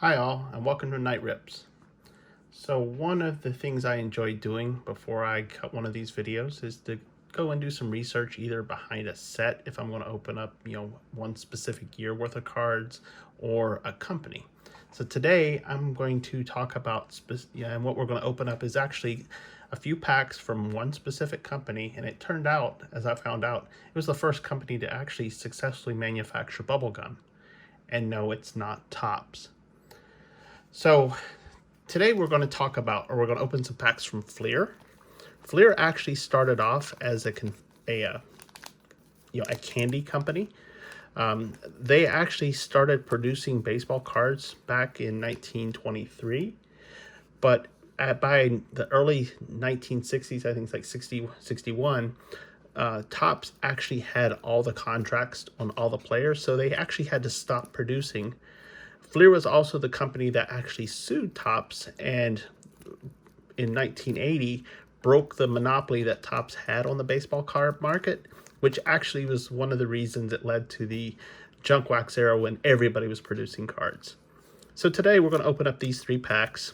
Hi all, and welcome to Night Rips. So one of the things I enjoy doing before I cut one of these videos is to go and do some research either behind a set if I'm going to open up, one specific year worth of cards or a company. So today I'm going to talk about, and what we're going to open up is actually a few packs from one specific company, and it turned out, as I found out, it was the first company to actually successfully manufacture bubblegum. And no, it's not Topps. So today we're going to talk about, or we're going to open some packs from Fleer. Fleer actually started off as a candy company. They actually started producing baseball cards back in 1923, but by the early 1960s, I think it's like 60, 61, Topps actually had all the contracts on all the players, so they actually had to stop producing. Fleer was also the company that actually sued Topps, and in 1980 broke the monopoly that Topps had on the baseball card market, which actually was one of the reasons it led to the junk wax era when everybody was producing cards. So today we're going to open up these three packs.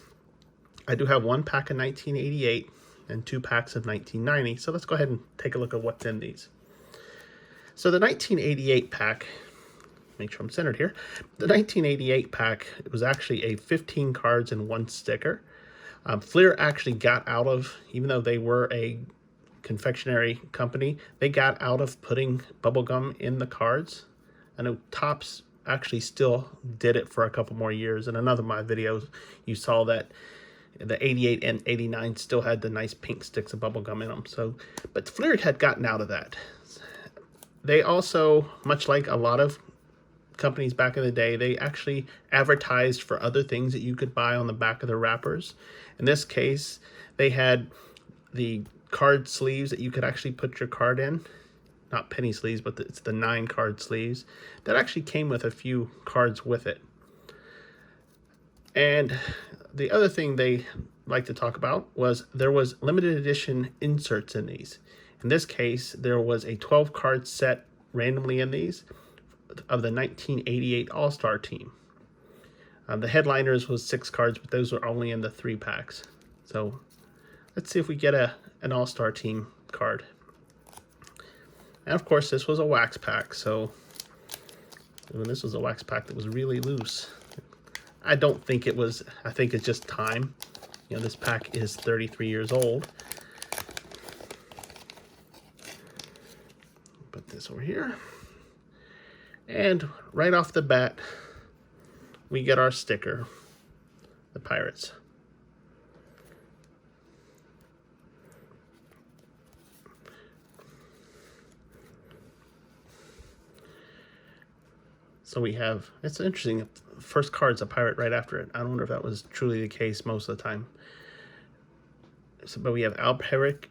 I do have one pack of 1988 and two packs of 1990. So let's go ahead and take a look at what's in these. So the 1988 pack, make sure I'm centered here. The 1988 pack, it was actually a 15 cards and one sticker. Fleer actually got out of, even though they were a confectionery company, they got out of putting bubblegum in the cards. I know Topps actually still did it for a couple more years. In another of my videos, you saw that the 88 and 89 still had the nice pink sticks of bubblegum in them. So, but Fleer had gotten out of that. They also, much like a lot of companies back in the day, they actually advertised for other things that you could buy on the back of their wrappers. In this case, they had the card sleeves that you could actually put your card in. Not penny sleeves, but it's the 9 card sleeves. That actually came with a few cards with it. And the other thing they like to talk about was there was limited edition inserts in these. In this case, there was a 12 card set randomly in these of the 1988 All-Star team. The headliners was 6 cards, but those were only in the 3 packs. So let's see if we get an All-Star team card. And of course, this was a wax pack, so this was a wax pack that was really loose. I don't think it was, I think it's just time. This pack is 33 years old. Put this over here. And right off the bat, we get our sticker, the Pirates. So we have, it's interesting, first card's a pirate right after it. I wonder if that was truly the case most of the time. So, but we have Al Pedrique,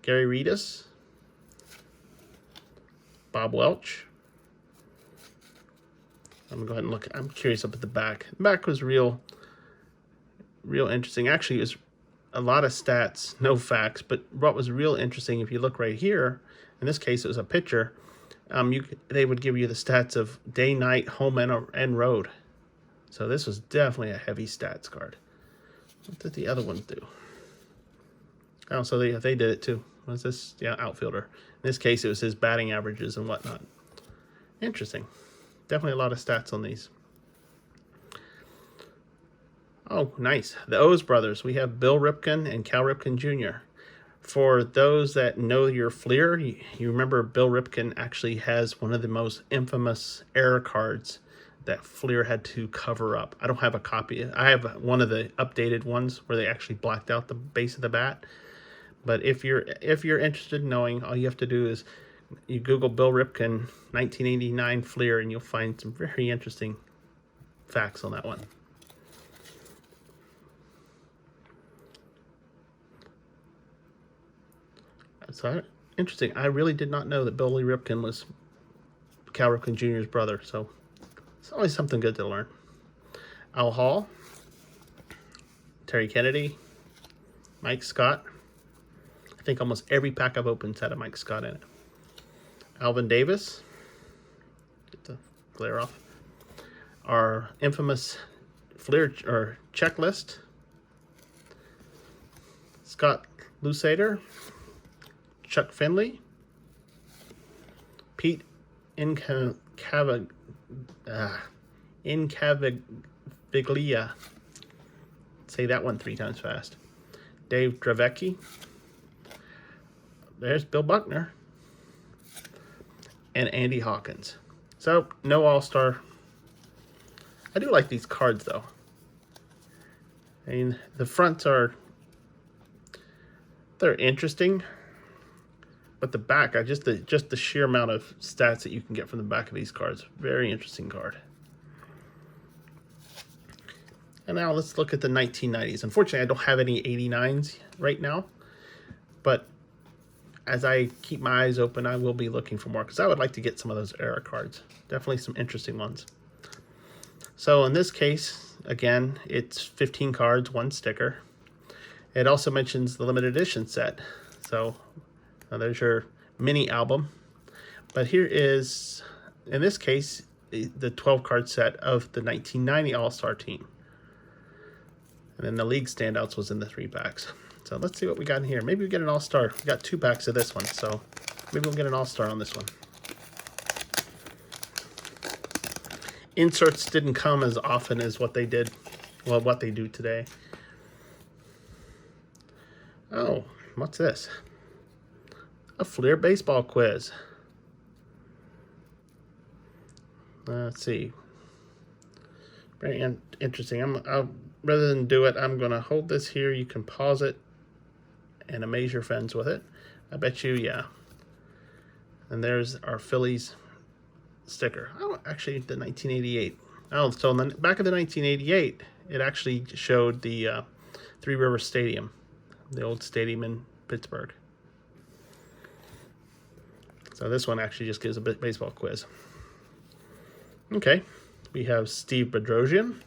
Gary Redus, Bob Welch. I'm gonna go ahead and look. I'm curious up at the back. The back was real interesting. Actually, it was a lot of stats, no facts, but what was real interesting, if you look right here, in this case, it was a pitcher. They would give you the stats of day, night, home, and road. So this was definitely a heavy stats card. What did the other ones do? Oh, so they did it too. What is this? Yeah, outfielder. In this case, it was his batting averages and whatnot. Interesting. Definitely a lot of stats on these. Oh, nice. The O's brothers. We have Bill Ripken and Cal Ripken Jr. For those that know your Fleer, you remember Bill Ripken actually has one of the most infamous error cards that Fleer had to cover up. I don't have a copy. I have one of the updated ones where they actually blacked out the base of the bat. But if you're interested in knowing, all you have to do is you Google Bill Ripken 1989 Fleer, and you'll find some very interesting facts on that one. So interesting. I really did not know that Billy Ripken was Cal Ripken Jr.'s brother. So it's always something good to learn. Al Hall, Terry Kennedy, Mike Scott. I think almost every pack I've opened had a Mike Scott in it. Alvin Davis. Get the glare off. our infamous Fleer or checklist. Scott Lusader, Chuck Finley, Pete Incaviglia, say that one 3 times fast, Dave Dravecki, there's Bill Buckner, and Andy Hawkins. So, no All-Star. I do like these cards, though. I mean, the fronts they're interesting, but the back, just the sheer amount of stats that you can get from the back of these cards, very interesting card. And now let's look at the 1990s. Unfortunately, I don't have any 89s right now, but as I keep my eyes open, I will be looking for more because I would like to get some of those era cards. Definitely some interesting ones. So in this case, again, it's 15 cards, 1 sticker. It also mentions the limited edition set. So now there's your mini album. But here is, in this case, the 12 card set of the 1990 All-Star team. And then the league standouts was in the 3 packs. So let's see what we got in here. Maybe we get an All-Star. We got 2 packs of this one, so maybe we'll get an All-Star on this one. Inserts didn't come as often as what they did, well, what they do today. Oh, what's this? A Fleer baseball quiz. Let's see. Very interesting. Rather than do it, I'm going to hold this here. You can pause it and amaze your friends with it. I bet you, yeah. And there's our Phillies sticker. Oh, actually, the 1988. Oh, so in the back of the 1988, it actually showed the Three Rivers Stadium, the old stadium in Pittsburgh. So this one actually just gives a baseball quiz. Okay, we have Steve Bedrosian,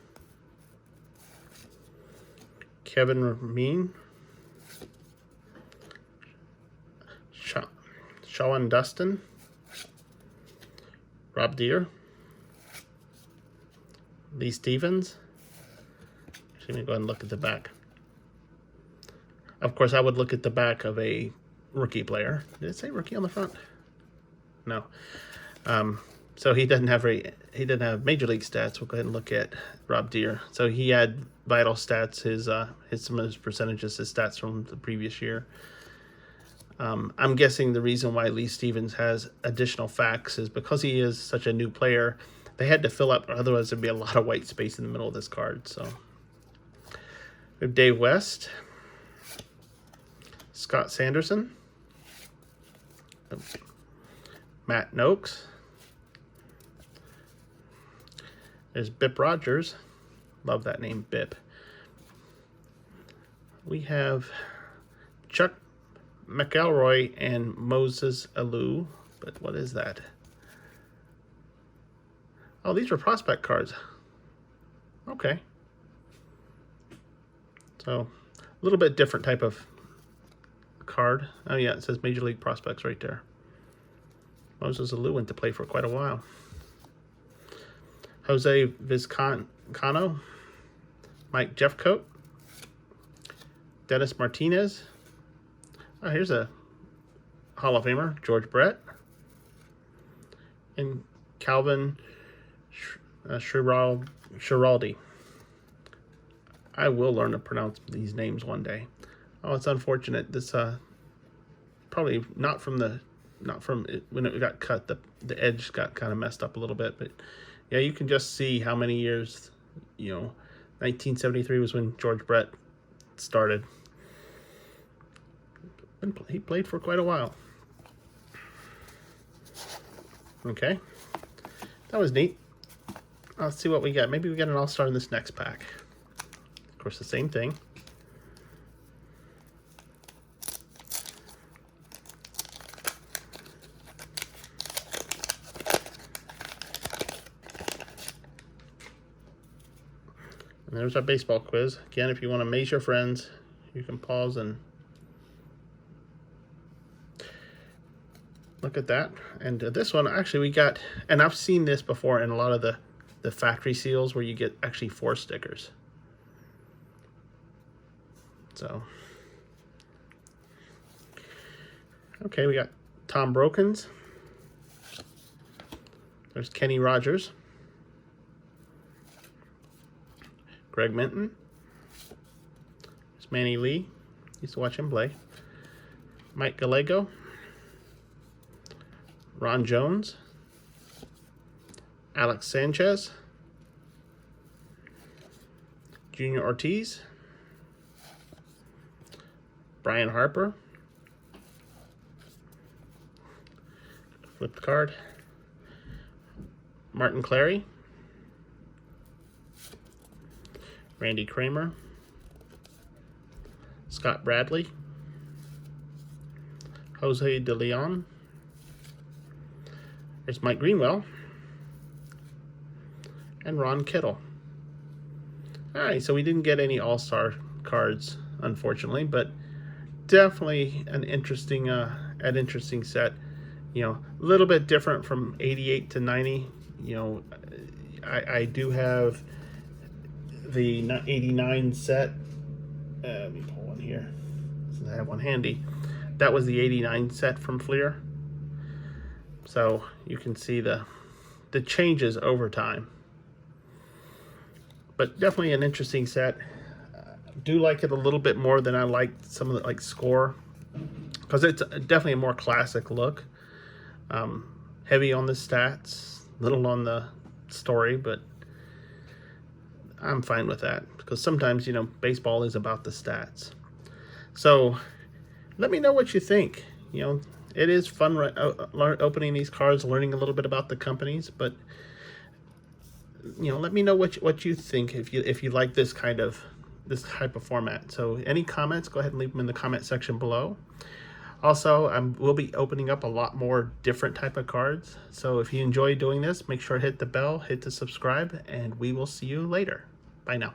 Kevin Ramin, Shawn Dustin, Rob Deere, Lee Stevens. Actually, let me go ahead and look at the back. Of course, I would look at the back of a rookie player. Did it say rookie on the front? No. So he doesn't have major league stats. We'll go ahead and look at Rob Deere. So he had vital stats, some of his percentages, his stats from the previous year. I'm guessing the reason why Lee Stevens has additional facts is because he is such a new player. They had to fill up, otherwise there'd be a lot of white space in the middle of this card. So we have Dave West, Scott Sanderson, Matt Noakes. There's Bip Rogers. Love that name, Bip. We have Chuck McElroy and Moses Alou. But what is that? Oh, these are prospect cards. Okay. So, a little bit different type of card. Oh, yeah, it says Major League Prospects right there. Moses Alou went to play for quite a while. Jose Vizcano, Mike Jeffcoat, Dennis Martinez. Oh, here's a Hall of Famer, George Brett, and Calvin Schiraldi. I will learn to pronounce these names one day. Oh, it's unfortunate. This probably not from it, when it got cut. The edge got kind of messed up a little bit, but yeah, you can just see how many years. 1973 was when George Brett started. He played for quite a while. Okay, that was neat. Let's see what we got. Maybe we got an all-star in this next pack. Of course, the same thing. And there's our baseball quiz. Again, if you want to amaze your friends, you can pause and look at that. And this one, actually, we got, and I've seen this before in a lot of the the factory seals where you get actually 4 stickers. So, okay, we got Tom Brokens. There's Kenny Rogers. Greg Minton. There's Manny Lee. Used to watch him play. Mike Gallego. Ron Jones. Alex Sanchez. Junior Ortiz. Brian Harper. Flip the card. Martin Clary. Randy Kramer. Scott Bradley. Jose De Leon. There's Mike Greenwell. And Ron Kittle. Alright, so we didn't get any all-star cards, unfortunately, but definitely an interesting set. You know, a little bit different from 88 to 90. You know, I do have the 89 set. Let me pull one here since I have one handy. That was the 89 set from Fleer. So you can see the changes over time. But definitely an interesting set. Do like it a little bit more than I liked some of the like Score, because it's definitely a more classic look. Heavy on the stats, little on the story, but I'm fine with that because sometimes, you know, baseball is about the stats. So let me know what you think. You know, it is fun opening these cards, learning a little bit about the companies, but you know, let me know what you think if you like this type of format. So any comments, go ahead and leave them in the comment section below. Also, we'll be opening up a lot more different type of cards. So if you enjoy doing this, make sure to hit the bell, hit the subscribe, and we will see you later. Bye now.